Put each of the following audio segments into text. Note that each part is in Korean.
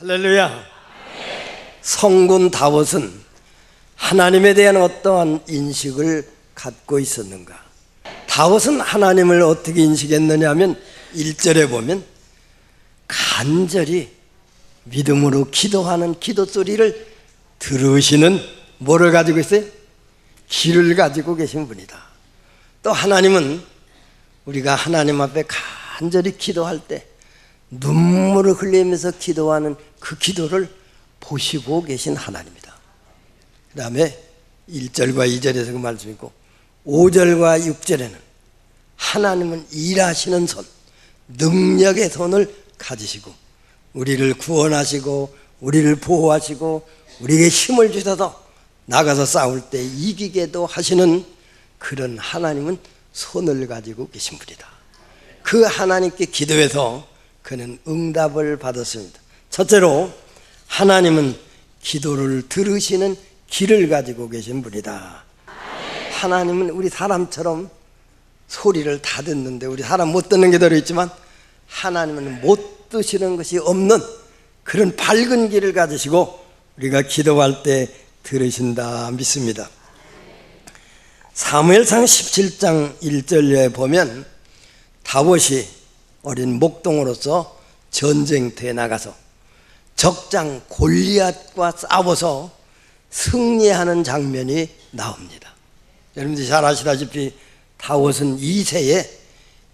할렐루야. 성군 다윗은 하나님에 대한 어떠한 인식을 갖고 있었는가? 다윗은 하나님을 어떻게 인식했느냐 하면 1절에 보면 간절히 믿음으로 기도하는 기도 소리를 들으시는 뭐를 가지고 있어요? 귀를 가지고 계신 분이다. 또 하나님은 우리가 하나님 앞에 간절히 기도할 때 눈물을 흘리면서 기도하는 그 기도를 보시고 계신 하나님이다. 그 다음에 1절과 2절에서 그 말씀이 있고 5절과 6절에는 하나님은 일하시는 손, 능력의 손을 가지시고 우리를 구원하시고 우리를 보호하시고 우리에게 힘을 주셔서 나가서 싸울 때 이기게도 하시는 그런 하나님은 손을 가지고 계신 분이다. 그 하나님께 기도해서 그는 응답을 받았습니다. 첫째로 하나님은 기도를 들으시는 귀를 가지고 계신 분이다. 하나님은 우리 사람처럼 소리를 다 듣는데 우리 사람 못 듣는 게 들어있지만 하나님은 못 듣시는 것이 없는 그런 밝은 귀를 가지시고 우리가 기도할 때 들으신다 믿습니다. 사무엘상 17장 1절에 보면 다윗이 어린 목동으로서 전쟁터에 나가서 적장 골리앗과 싸워서 승리하는 장면이 나옵니다. 여러분들이 잘 아시다시피 다윗은 2세의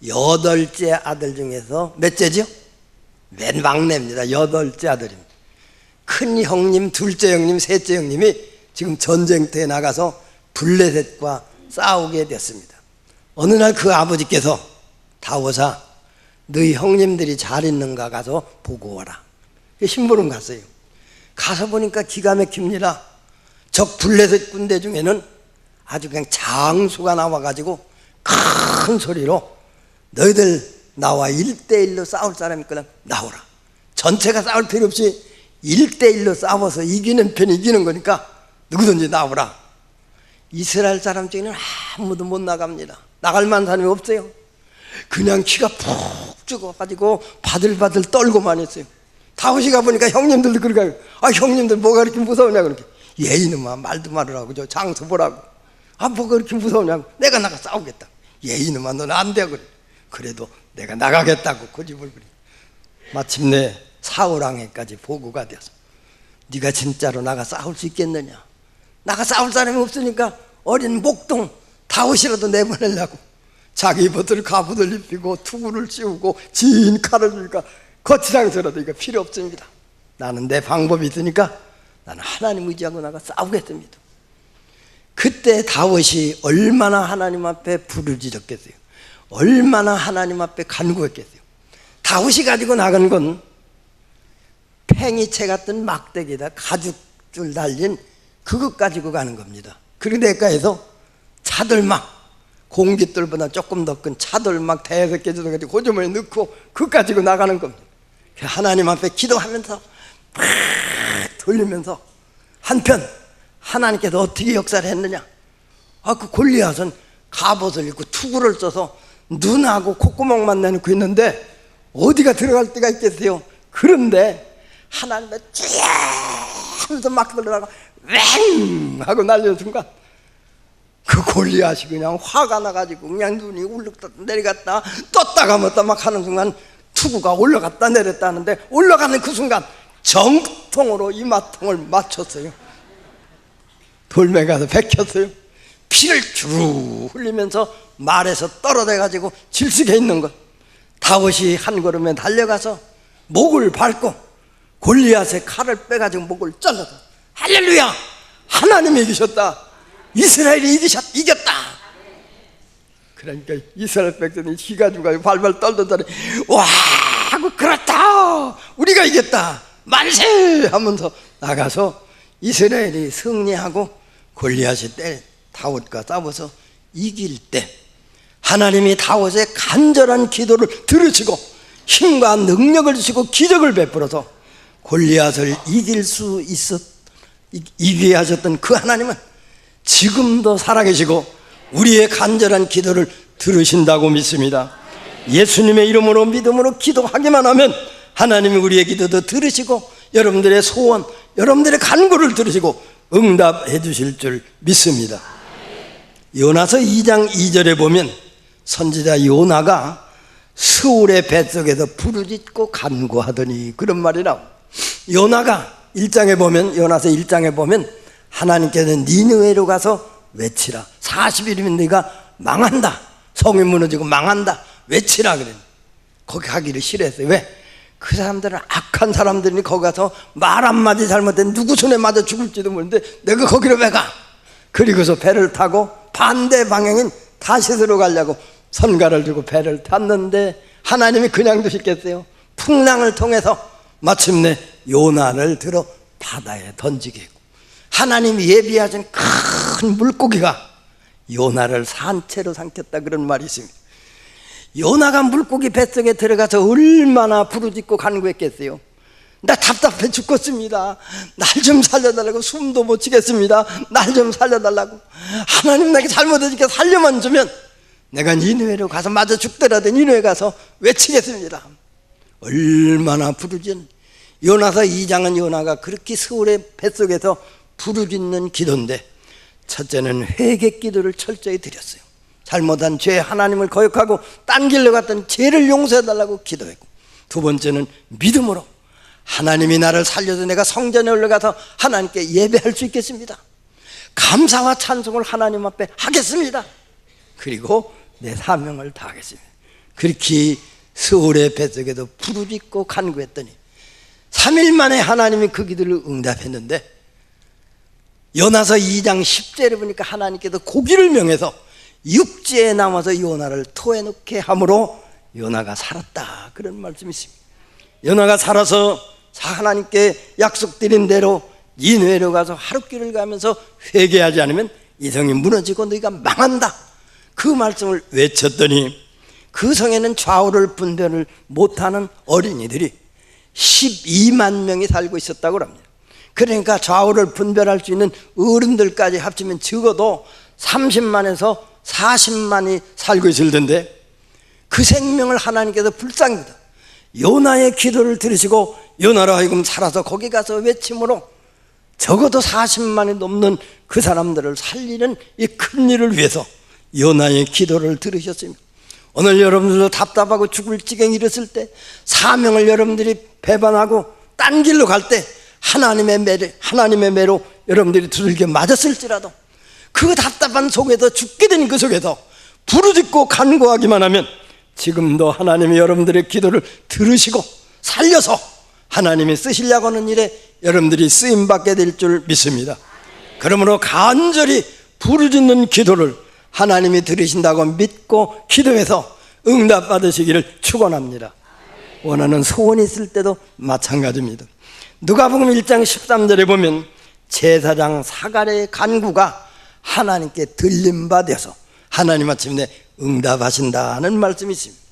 8째 아들 중에서 몇째죠? 맨 막내입니다. 8째 아들입니다. 큰 형님, 둘째 형님, 셋째 형님이 지금 전쟁터에 나가서 블레셋과 싸우게 됐습니다. 어느 날 그 아버지께서 다윗아 너희 형님들이 잘 있는가 가서 보고 와라. 심부름 갔어요. 가서 보니까 기가 막힙니다. 적 블레셋 군대 중에는 아주 그냥 장수가 나와가지고 큰 소리로 너희들 나와 1대1로 싸울 사람이 있거든 나오라. 전체가 싸울 필요 없이 1대1로 싸워서 이기는 편이 이기는 거니까 누구든지 나오라. 이스라엘 사람 중에는 아무도 못 나갑니다. 나갈 만한 사람이 없어요. 그냥 키가 푹 죽어가지고 바들바들 떨고만 있어요. 다윗이 가보니까 형님들도 그러니까 형님들 뭐가 그렇게 무서우냐 그렇게 얘 이놈아 말도 말으라고 저 장수 보라고 뭐가 그렇게 무서우냐고 내가 나가 싸우겠다. 얘 이놈아 너는 안 돼 그래. 그래도 내가 나가겠다고 고집을 부리. 마침내 사울왕에까지 보고가 되어서 네가 진짜로 나가 싸울 수 있겠느냐. 나가 싸울 사람이 없으니까 어린 목동 다윗이라도 내보내려고 자기 벗을 갑옷을 입히고 투구를 씌우고 진 칼을 주니까 거치장서라도 이거 필요 없습니다. 나는 내 방법이 있으니까 나는 하나님 의지하고 나가 싸우겠습니다. 그때 다윗이 얼마나 하나님 앞에 부르짖었겠어요. 얼마나 하나님 앞에 간구했겠어요. 다윗이 가지고 나간 건 팽이채 같은 막대기에다 가죽줄 달린 그것 가지고 가는 겁니다. 그리고 내가에서 차돌막 공깃돌보다 조금 더 큰 차돌막 5개 정도 고주머니에 넣고 그것 가지고 나가는 겁니다. 하나님 앞에 기도하면서 막 돌리면서 한편 하나님께서 어떻게 역사를 했느냐. 그 골리앗은 갑옷을 입고 투구를 써서 눈하고 콧구멍만 내놓고 있는데 어디가 들어갈 데가 있겠어요. 그런데 하나님의 쥐야 하면서 막 들어가고 왱 하고 날리는 순간 그 골리앗이 그냥 화가 나가지고 그냥 눈이 울룩 내려갔다 떴다가 떴다 막 하는 순간 투구가 올라갔다 내렸다 하는데 올라가는 그 순간 정통으로 이마통을 맞췄어요. 돌멩이 가서 베꼈어요. 피를 주르 흘리면서 말에서 떨어져가지고 질식해 있는 것. 다윗이 한 걸음에 달려가서 목을 밟고 골리앗의 칼을 빼가지고 목을 잘라서 할렐루야 하나님이 이기셨다. 이스라엘이 이겼다. 그러니까 이스라엘 백성이 기가 죽어요. 발발 떨던 자리 와 하고 그렇다 우리가 이겼다 만세 하면서 나가서 이스라엘이 승리하고 골리앗이 다윗과 싸워서 이길 때 하나님이 다윗의 간절한 기도를 들으시고 힘과 능력을 주시고 기적을 베풀어서 골리앗을 이길 수 이기게 하셨던 그 하나님은 지금도 살아계시고 우리의 간절한 기도를 들으신다고 믿습니다. 예수님의 이름으로 믿음으로 기도하기만 하면 하나님이 우리의 기도도 들으시고 여러분들의 소원, 여러분들의 간구를 들으시고 응답해 주실 줄 믿습니다. 요나서 2장 2절에 보면 선지자 요나가 스올의 뱃속에서 부르짖고 간구하더니 그런 말이 나옵니다. 요나가 1장에 보면, 요나서 1장에 보면 하나님께서는 니느웨로 가서 외치라. 40일이면 네가 망한다, 성이 무너지고 망한다, 외치라 그래. 거기 가기를 싫어했어요. 왜? 그 사람들은 악한 사람들이니 거기 가서 말 한마디 잘못된 누구 손에 맞아 죽을지도 모르는데 내가 거기로 왜 가? 그리고서 배를 타고 반대 방향인 다시스로 가려고 선가를 들고 배를 탔는데 하나님이 그냥 두셨겠어요? 풍랑을 통해서 마침내 요나를 들어 바다에 던지게 했고, 하나님이 예비하신 큰 물고기가 요나를 산채로 삼켰다 그런 말이 있습니다. 요나가 물고기 뱃속에 들어가서 얼마나 부르짖고 간구했겠어요. 나 답답해 죽겠습니다, 날 좀 살려달라고, 숨도 못 치겠습니다, 날 좀 살려달라고. 하나님 나에게 잘못해지게 살려만 주면 내가 니느웨로 가서 맞아 죽더라도 니느웨 가서 외치겠습니다. 얼마나 부르짖는, 요나서 2장은 요나가 그렇게 스올의 뱃속에서 부르짖는 기도인데, 첫째는 회개 기도를 철저히 드렸어요. 잘못한 죄, 하나님을 거역하고 딴 길로 갔던 죄를 용서해달라고 기도했고, 두 번째는 믿음으로 하나님이 나를 살려서 내가 성전에 올라가서 하나님께 예배할 수 있겠습니다, 감사와 찬송을 하나님 앞에 하겠습니다, 그리고 내 사명을 다하겠습니다. 그렇게 스올의 뱃속에도 부르짖고 간구했더니 3일 만에 하나님이 그 기도를 응답했는데, 요나서 2장 10절에 보니까 하나님께서 고기를 명해서 육지에 남아서 요나를 토해 놓게 함으로 요나가 살았다 그런 말씀이 있습니다. 요나가 살아서 하나님께 약속드린 대로 니느웨로 가서 하룻길을 가면서 회개하지 않으면 이 성이 무너지고 너희가 망한다, 그 말씀을 외쳤더니 그 성에는 좌우를 분별을 못하는 어린이들이 12만 명이 살고 있었다고 합니다. 그러니까 좌우를 분별할 수 있는 어른들까지 합치면 적어도 30만에서 40만이 살고 있을 텐데, 그 생명을 하나님께서 불쌍히 여겨 요나의 기도를 들으시고 요나로 하여금 살아서 거기 가서 외침으로 적어도 40만이 넘는 그 사람들을 살리는 이 큰 일을 위해서 요나의 기도를 들으셨습니다. 오늘 여러분들도 답답하고 죽을 지경이 이랬을 때, 사명을 여러분들이 배반하고 딴 길로 갈 때 하나님의 매로 여러분들이 두들겨 맞았을지라도 그 답답한 속에서, 죽게 된 그 속에서 부르짖고 간구하기만 하면 지금도 하나님이 여러분들의 기도를 들으시고 살려서 하나님이 쓰시려고 하는 일에 여러분들이 쓰임받게 될 줄 믿습니다. 그러므로 간절히 부르짖는 기도를 하나님이 들으신다고 믿고 기도해서 응답받으시기를 축원합니다. 원하는 소원이 있을 때도 마찬가지입니다. 누가복음 1장 13절에 보면 제사장 사갈의 간구가 하나님께 들림받아서 하나님 마침내 응답하신다는 말씀이 있습니다.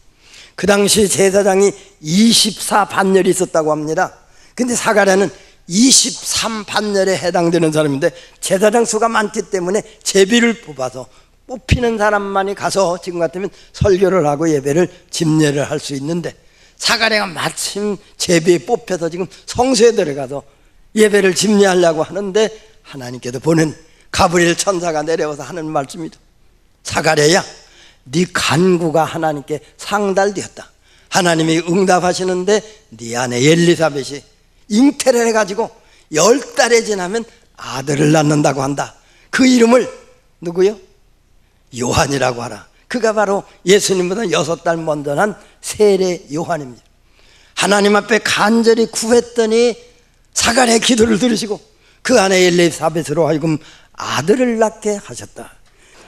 그 당시 제사장이 24반열이 있었다고 합니다. 근데 사갈야는 23반열에 해당되는 사람인데 제사장 수가 많기 때문에 제비를 뽑아서 뽑히는 사람만이 가서 지금 같으면 설교를 하고 예배를 집례를 할 수 있는데, 사갈야가 마침 제비에 뽑혀서 지금 성소에 들어가서 예배를 집례하려고 하는데 하나님께서 보낸 가브리엘 천사가 내려와서 하는 말씀입니다. 사갈야야, 네 간구가 하나님께 상달되었다. 하나님이 응답하시는데 네 아내 엘리사벳이 잉태를 해가지고 10달이 지나면 아들을 낳는다고 한다. 그 이름을 누구요? 요한이라고 하라. 그가 바로 예수님보다 6달 먼저 난 세례 요한입니다. 하나님 앞에 간절히 구했더니 사갈의 기도를 들으시고 그 아내 엘리사벳으로 하여금 아들을 낳게 하셨다.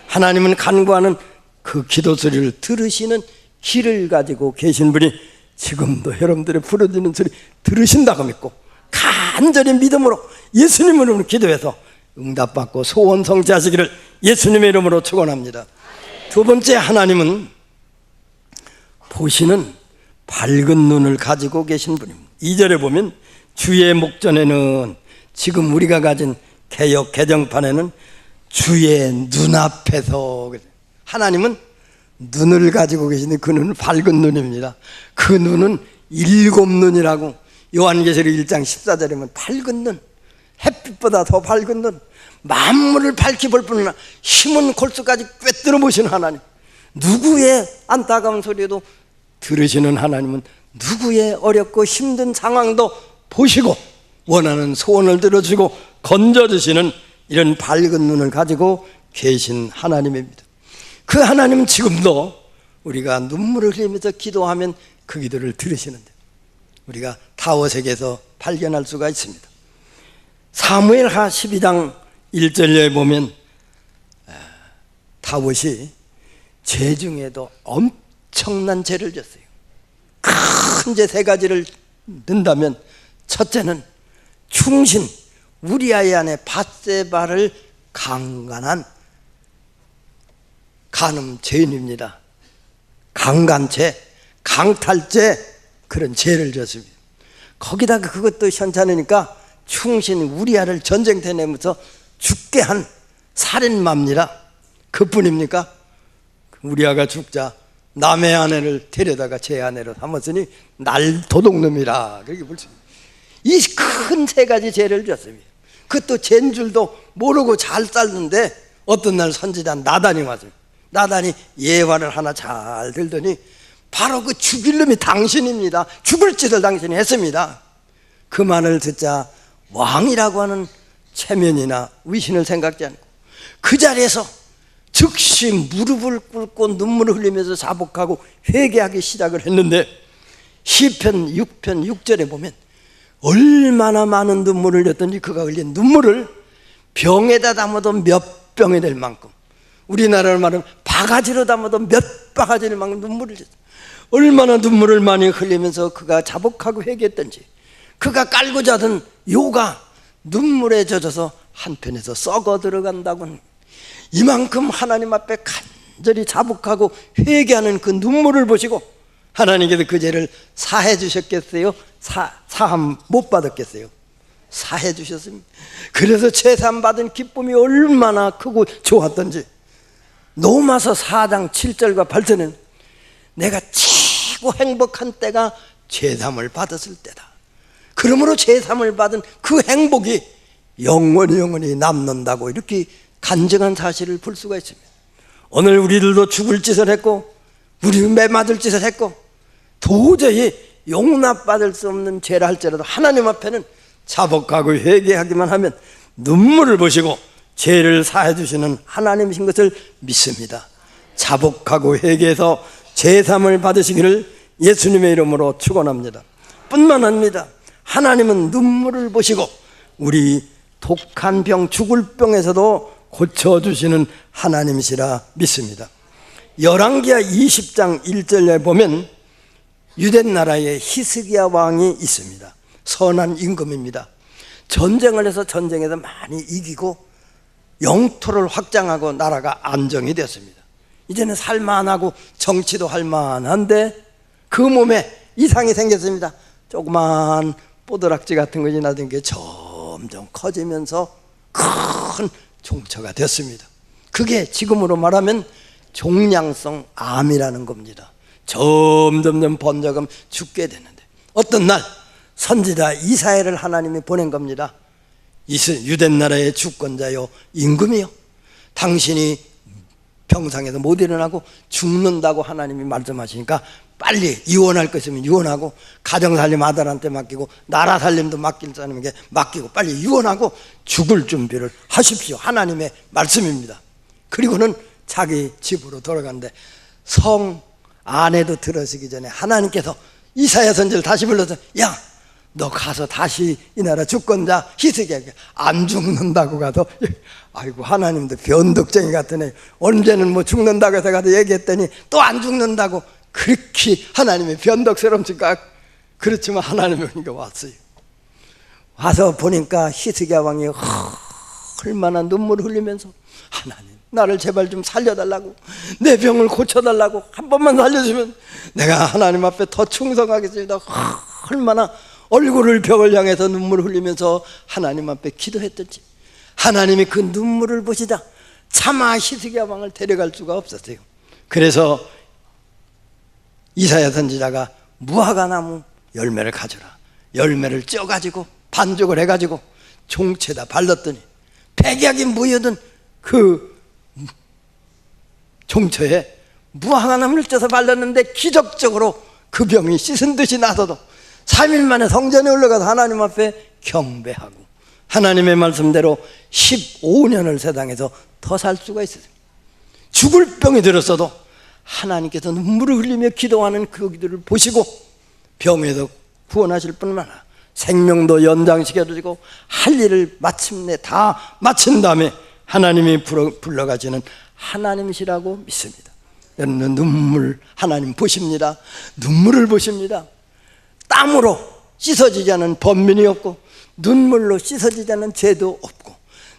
하나님은 간구하는 그 기도 소리를 들으시는 귀를 가지고 계신 분이 지금도 여러분들의 부르짖는 소리 들으신다고 믿고 간절히 믿음으로 예수님 이름으로 기도해서 응답받고 소원 성취하시기를 예수님의 이름으로 축원합니다. 두 번째, 하나님은 보시는 밝은 눈을 가지고 계신 분입니다. 2절에 보면 주의 목전에는, 지금 우리가 가진 개역 개정판에는 주의 눈앞에서, 하나님은 눈을 가지고 계시는데 그 눈은 밝은 눈입니다. 그 눈은 7 눈이라고 요한계시록 1장 14절에 보면 밝은 눈, 햇빛보다 더 밝은 눈, 만물을 밝히 볼 뿐이나 힘은 골수까지 꿰뚫어 보시는 하나님, 누구의 안타까운 소리도 들으시는 하나님은 누구의 어렵고 힘든 상황도 보시고 원하는 소원을 들어주고 건져주시는 이런 밝은 눈을 가지고 계신 하나님입니다. 그 하나님은 지금도 우리가 눈물을 흘리면서 기도하면 그 기도를 들으시는데 우리가 다윗에게서 발견할 수가 있습니다. 사무엘하 12장 1절에 보면 다윗이 죄 중에도 엄청난 죄를 졌어요. 큰 죄 세 가지를 든다면 첫째는 충신 우리아의 아내 밧세바를 강간한 간음 죄인입니다. 강간죄, 강탈죄, 그런 죄를 졌습니다. 거기다가 그것도 현찮으니까 충신 우리아를 전쟁터에 내면서 죽게 한 살인마입니다. 그뿐입니까? 우리아가 죽자 남의 아내를 데려다가 제 아내로 삼았으니 날 도둑놈이라 그렇게 볼 수 있습니다. 이 큰 세 가지 죄를 졌습니다. 그것도 죄인 줄도 모르고 잘 살는데 어떤 날 선지자 나단이 왔습니다. 나단이 예화를 하나 잘 들더니 바로 그 죽일 놈이 당신입니다. 죽을 짓을 당신이 했습니다. 그 말을 듣자 왕이라고 하는 체면이나 위신을 생각지 않고 그 자리에서 즉시 무릎을 꿇고 눈물을 흘리면서 자복하고 회개하기 시작을 했는데 시편 6편 6절에 보면 얼마나 많은 눈물을 흘렸던지 그가 흘린 눈물을 병에다 담아도 몇 병이 될 만큼, 우리나라로 말하면 바가지로 담아도 몇 바가지를 만큼 눈물을 흘렸어요. 얼마나 눈물을 많이 흘리면서 그가 자복하고 회개했던지, 그가 깔고 자던 요가 눈물에 젖어서 한편에서 썩어 들어간다고 합니다. 이만큼 하나님 앞에 간절히 자복하고 회개하는 그 눈물을 보시고 하나님께서 그 죄를 사해 주셨겠어요? 사함 못 받았겠어요? 사해 주셨습니다. 그래서 죄사함 받은 기쁨이 얼마나 크고 좋았던지 로마서 4장 7절과 8절은 내가 최고 행복한 때가 죄사함을 받았을 때다. 그러므로 죄사함을 받은 그 행복이 영원히 남는다고 이렇게 간증한 사실을 볼 수가 있습니다. 오늘 우리들도 죽을 짓을 했고 우리는 매맞을 짓을 했고 도저히 용납받을 수 없는 죄를 할지라도 하나님 앞에는 자복하고 회개하기만 하면 눈물을 보시고 죄를 사해 주시는 하나님이신 것을 믿습니다. 자복하고 회개해서 죄사함을 받으시기를 예수님의 이름으로 축원합니다. 뿐만 아닙니다. 하나님은 눈물을 보시고 우리 독한 병, 죽을 병에서도 고쳐주시는 하나님이시라 믿습니다. 열왕기하 20장 1절에 보면 유대 나라에 히스기야 왕이 있습니다. 선한 임금입니다. 전쟁을 해서 전쟁에서 많이 이기고 영토를 확장하고 나라가 안정이 되었습니다. 이제는 살만하고 정치도 할만한데 그 몸에 이상이 생겼습니다. 조그만 뽀드락지 같은 것이 나던 게 점점 커지면서 큰 종처가 됐습니다. 그게 지금으로 말하면 종양성 암이라는 겁니다. 점점 번져가면 죽게 되는데 어떤 날 선지자 이사야를 하나님이 보낸 겁니다. 유대 나라의 주권자요 임금이요, 당신이 병상에서 못 일어나고 죽는다고 하나님이 말씀하시니까 빨리 이혼할 것이면 이혼하고 가정살림 아들한테 맡기고 나라 살림도 맡길 사람에게 맡기고 빨리 이혼하고 죽을 준비를 하십시오. 하나님의 말씀입니다. 그리고는 자기 집으로 돌아가는데 성 안에도 들어서기 전에 하나님께서 이사야 선지를 다시 불러서 야, 너 가서 다시 이 나라 주권자 히스기야에게 안 죽는다고 가서 아이고 하나님도 변덕쟁이 같으네. 언제는 뭐 죽는다고 해서 가서 얘기했더니 또 안 죽는다고 그렇게 하나님의 변덕스러움니까? 그렇지만 하나님이 왔어요. 와서 보니까 히스기야 왕이 얼마나 눈물을 흘리면서 하나님 나를 제발 좀 살려달라고, 내 병을 고쳐달라고, 한 번만 살려주면 내가 하나님 앞에 더 충성하겠습니다. 얼마나 얼굴을 벽을 향해서 눈물을 흘리면서 하나님 앞에 기도했던지 하나님이 그 눈물을 보시자 차마 히스기야 왕을 데려갈 수가 없었어요. 그래서 이사야 선지자가 무화과 나무 열매를 가져라, 열매를 쪄가지고 반죽을 해가지고 종채에다 발랐더니 백약이 무여든 그 종초에 무화과나무를 쪄서 발랐는데 기적적으로 그 병이 씻은 듯이 나서도 3일 만에 성전에 올라가서 하나님 앞에 경배하고 하나님의 말씀대로 15년을 세상에서 더 살 수가 있었어요. 죽을 병이 들었어도 하나님께서 눈물을 흘리며 기도하는 그 기도를 보시고 병에서 구원하실 뿐만 아니라 생명도 연장시켜주시고 할 일을 마침내 다 마친 다음에 하나님이 불러가시는 하나님이시라고 믿습니다. 여러분, 눈물 하나님 보십니다. 눈물을 보십니다. 땀으로 씻어지지 않은 번민이 없고 눈물로 씻어지지 않은 죄도 없고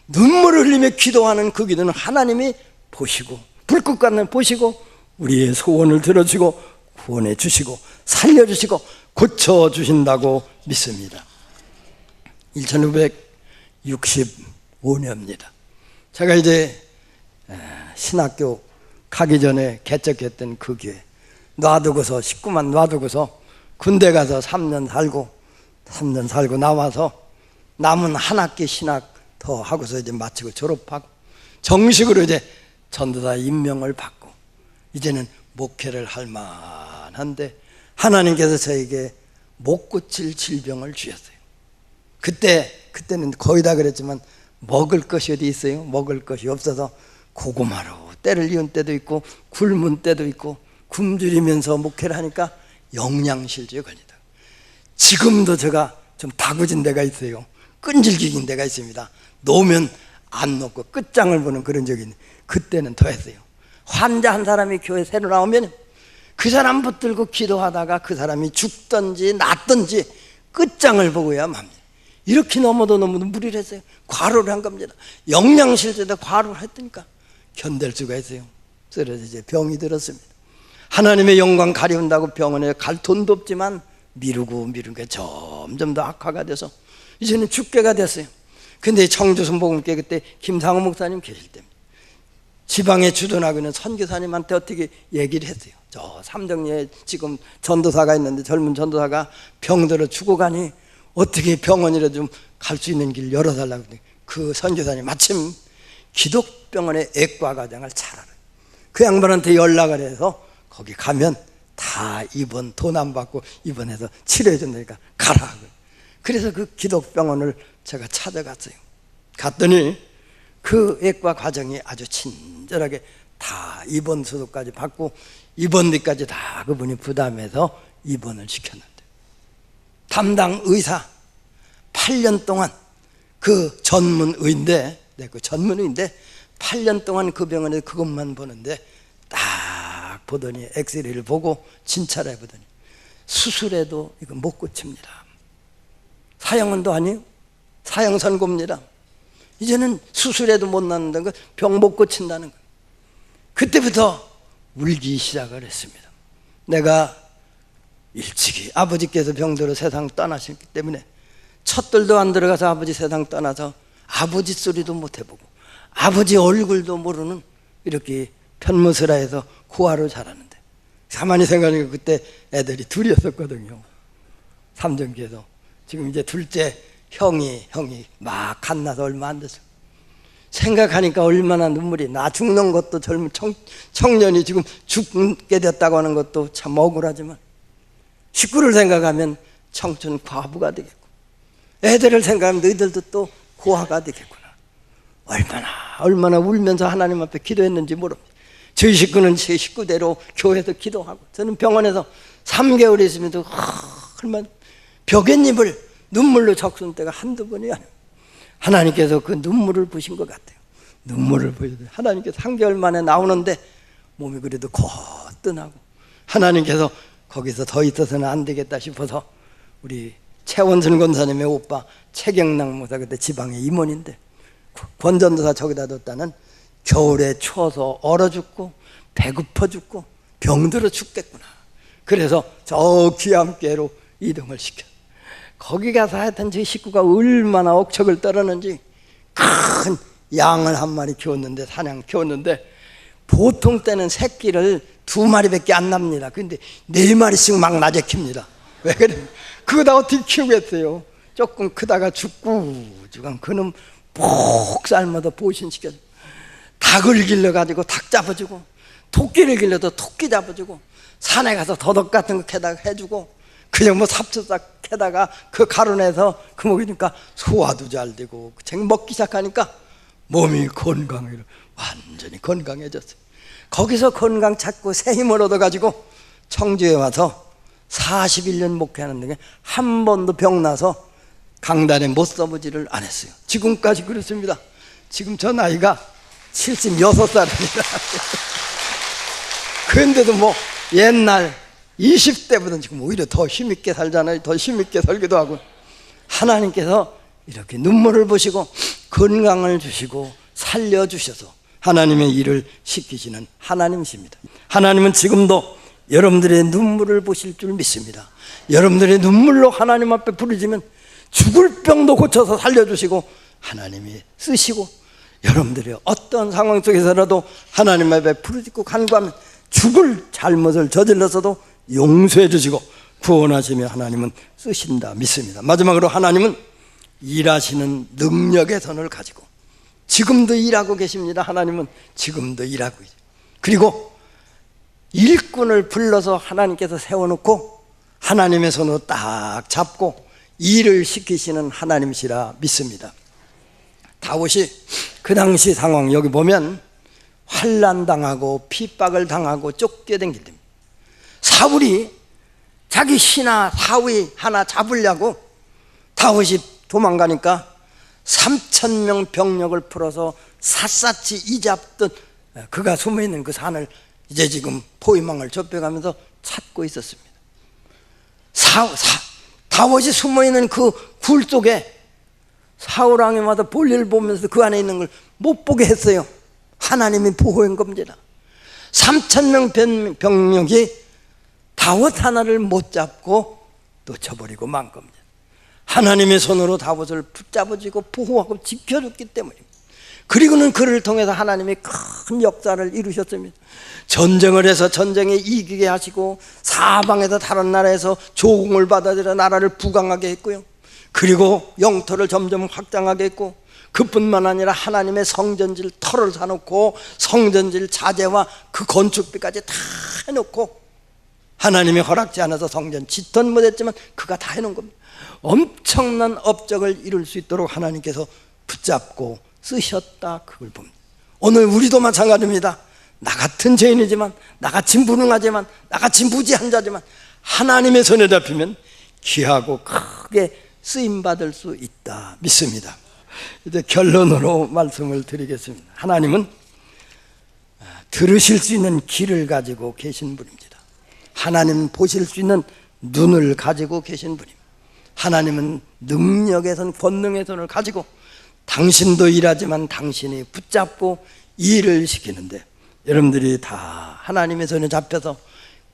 눈물을 흘리며 기도하는 그 기도는 하나님이 보시고 불꽃같는 보시고 우리의 소원을 들어주시고 구원해 주시고 살려주시고 고쳐주신다고 믿습니다. 1965년입니다. 제가 이제 신학교 가기 전에 개척했던 그 교회 놔두고서 식구만 놔두고서 군대 가서 3년 살고 나와서 남은 한 학기 신학 더 하고서 이제 마치고 졸업하고 정식으로 이제 전도사 임명을 받고 이제는 목회를 할 만한데 하나님께서 저에게 못 고칠 질병을 주셨어요. 그때는 거의 다 그랬지만 먹을 것이 어디 있어요? 먹을 것이 없어서 고구마로 때를 이은 때도 있고 굶은 때도 있고 굶주리면서 목회를 하니까 영양실조에 걸리다. 지금도 제가 좀 다구진 데가 있어요. 끈질긴 데가 있습니다. 놓으면 안 놓고 끝장을 보는 그런 적이 있는데 그때는 더 했어요. 환자 한 사람이 교회 새로 나오면 그 사람 붙들고 기도하다가 그 사람이 죽든지 낫든지 끝장을 보고야 맙니다. 이렇게 넘어도 무리를 했어요. 과로를 한 겁니다. 영양실조에다 과로를 했으니까 견딜 수가 있어요. 그래서 이제 병이 들었습니다. 하나님의 영광 가리운다고 병원에 갈 돈도 없지만 미루고 게 점점 더 악화가 돼서 이제는 죽게가 됐어요. 근데 청주순복음교회 그때 김상호 목사님 계실 때입니다. 지방에 주둔하고 있는 선교사님한테 어떻게 얘기를 했어요. 저 삼정리에 지금 전도사가 있는데 젊은 전도사가 병들어 죽어가니 어떻게 병원이라도 좀 갈 수 있는 길 열어달라고 했더니 그 선교사님 마침 기독병원의 애과과장을 잘 알아요. 그 양반한테 연락을 해서 거기 가면 다 입원 돈 안 받고 입원해서 치료해 준다니까 가라. 그래서 그 기독병원을 제가 찾아갔어요. 갔더니 그 애과과정이 아주 친절하게 다 입원 수도까지 받고 입원비까지 다 그분이 부담해서 입원을 시켰는데 담당 의사 8년 동안 그 전문의인데 8년 동안 그 병원에 그것만 보는데 딱 보더니 엑스레이를 보고 진찰해 보더니 수술해도 이거 못 고칩니다. 사형은도 아니에요. 사형 선고입니다. 이제는 수술해도 못 낫는 거 병 못 고친다는 거. 그때부터 울기 시작을 했습니다. 내가 일찍이 아버지께서 병들어 세상 떠나셨기 때문에 첫 돌도 안 들어가서 아버지 세상 떠나서 아버지 소리도 못 해보고 아버지 얼굴도 모르는 이렇게 편무스라해서 고아로 자랐는데 가만히 생각하니까 그때 애들이 둘이었었거든요. 삼정교에서 지금 이제 둘째 형이 막 갓나서 얼마 안 됐어요. 생각하니까 얼마나 눈물이 나. 죽는 것도 젊은 청년이 지금 죽게 됐다고 하는 것도 참 억울하지만 식구를 생각하면 청춘 과부가 되겠고 애들을 생각하면 너희들도 또 고아가 되겠구나. 얼마나 울면서 하나님 앞에 기도했는지 모릅니다. 저희 식구는 제 식구대로 교회에서 기도하고 저는 병원에서 3개월 있으면서 얼마나 벽엔잎을 눈물로 적순 때가 한두 번이 아니에요. 하나님께서 그 눈물을 보신 것 같아요. 눈물을 보여서 하나님께서 3개월 만에 나오는데 몸이 그래도 거뜬하고 하나님께서 거기서 더 있어서는 안 되겠다 싶어서 우리 최원순 권사님의 오빠 최경락 목사 그때 지방의 임원인데 권전도사 저기다 뒀다는 겨울에 추워서 얼어 죽고 배고파 죽고 병들어 죽겠구나. 그래서 저 귀암교회로 이동을 시켜 거기 가서 하여튼 제 식구가 얼마나 억척을 떨었는지 큰 양을 한 마리 키웠는데 사냥 키웠는데 보통 때는 새끼를 2마리밖에 안 납니다. 근데 4마리씩 막 낮에 킵니다. 왜 그래? 그거다 어떻게 키우겠어요? 조금 크다가 죽고 죽은 그놈 푹 삶아서 보신시켜주고, 닭을 길러가지고 닭 잡아주고, 토끼를 길러도 토끼 잡아주고, 산에 가서 더덕 같은 거 캐다가 해주고, 그냥 뭐 삽수싹 캐다가 그 가루내서 그 먹이니까 소화도 잘 되고, 먹기 시작하니까 몸이 건강해요. 완전히 건강해졌어요. 거기서 건강 찾고 새 힘을 얻어가지고 청주에 와서 41년 목회하는 중에 한 번도 병나서 강단에 못 서보지를 안 했어요. 지금까지 그렇습니다. 지금 저 나이가 76살입니다. 그런데도 뭐 옛날 20대보다는 지금 오히려 더 힘있게 살잖아요. 더 힘있게 살기도 하고, 하나님께서 이렇게 눈물을 보시고 건강을 주시고 살려주셔서 하나님의 일을 시키시는 하나님이십니다. 하나님은 지금도 여러분들의 눈물을 보실 줄 믿습니다. 여러분들의 눈물로 하나님 앞에 부르짖으면 죽을 병도 고쳐서 살려주시고 하나님이 쓰시고, 여러분들이 어떤 상황 속에서라도 하나님 앞에 부르짖고 간구하면 죽을 잘못을 저질러서도 용서해 주시고 구원하시며 하나님은 쓰신다 믿습니다. 마지막으로 하나님은 일하시는 능력의 손을 가지고 지금도 일하고 계십니다. 하나님은 지금도 일하고 계십니다. 그리고 일꾼을 불러서 하나님께서 세워놓고 하나님의 손으로 딱 잡고 일을 시키시는 하나님이시라 믿습니다. 다윗이 그 당시 상황 여기 보면 환난당하고 핍박을 당하고 쫓겨다닐 때입니다. 사울이 자기 신하 사위 하나 잡으려고 다윗이 도망가니까 3,000명 병력을 풀어서 샅샅이 이잡던 그가 숨어있는 그 산을 이제 지금 포위망을 좁혀가면서 찾고 있었습니다. 다윗이 숨어있는 그 굴 속에 사울 왕이마다 볼일을 보면서 그 안에 있는 걸 못 보게 했어요. 하나님이 보호한 겁니다. 3,000명 병력이 다윗 하나를 못 잡고 놓쳐버리고 만 겁니다. 하나님의 손으로 다윗을 붙잡아주고 보호하고 지켜줬기 때문입니다. 그리고는 그를 통해서 하나님이 큰 역사를 이루셨습니다. 전쟁을 해서 전쟁에 이기게 하시고 사방에서 다른 나라에서 조공을 받아들여 나라를 부강하게 했고요. 그리고 영토를 점점 확장하게 했고, 그뿐만 아니라 하나님의 성전질 터를 사놓고 성전질 자재와 그 건축비까지 다 해놓고, 하나님이 허락지 않아서 성전 짓던 못했지만 그가 다 해놓은 겁니다. 엄청난 업적을 이룰 수 있도록 하나님께서 붙잡고 쓰셨다, 그걸 봅니다. 오늘 우리도 마찬가지입니다. 나 같은 죄인이지만, 나같이 무능하지만, 나같이 무지한 자지만 하나님의 손에 잡히면 귀하고 크게 쓰임받을 수 있다 믿습니다. 이제 결론으로 말씀을 드리겠습니다. 하나님은 들으실 수 있는 귀를 가지고 계신 분입니다. 하나님은 보실 수 있는 눈을 가지고 계신 분입니다. 하나님은 능력의 손, 권능의 손을 가지고 당신도 일하지만 당신이 붙잡고 일을 시키는데, 여러분들이 다 하나님의 손에 잡혀서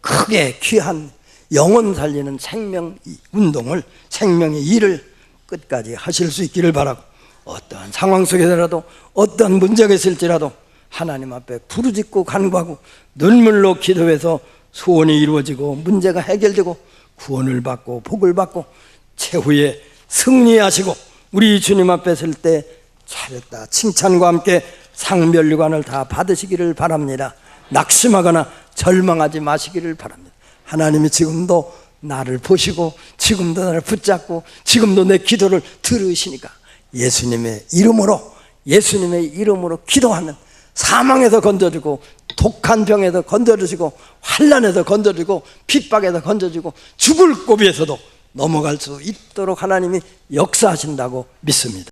크게 귀한 영혼 살리는 생명 운동을, 생명의 일을 끝까지 하실 수 있기를 바라고, 어떠한 상황 속에서라도 어떠한 문제가 있을지라도 하나님 앞에 부르짖고 간구하고 눈물로 기도해서 소원이 이루어지고 문제가 해결되고 구원을 받고 복을 받고 최후에 승리하시고 우리 주님 앞에 설 때 잘했다 칭찬과 함께 상멸류관을 다 받으시기를 바랍니다. 낙심하거나 절망하지 마시기를 바랍니다. 하나님이 지금도 나를 보시고 지금도 나를 붙잡고 지금도 내 기도를 들으시니까 예수님의 이름으로 기도하면 사망에서 건져주고 독한 병에서 건져주시고 환난에서 건져주고 핍박에서 건져주고 죽을 고비에서도 넘어갈 수 있도록 하나님이 역사하신다고 믿습니다.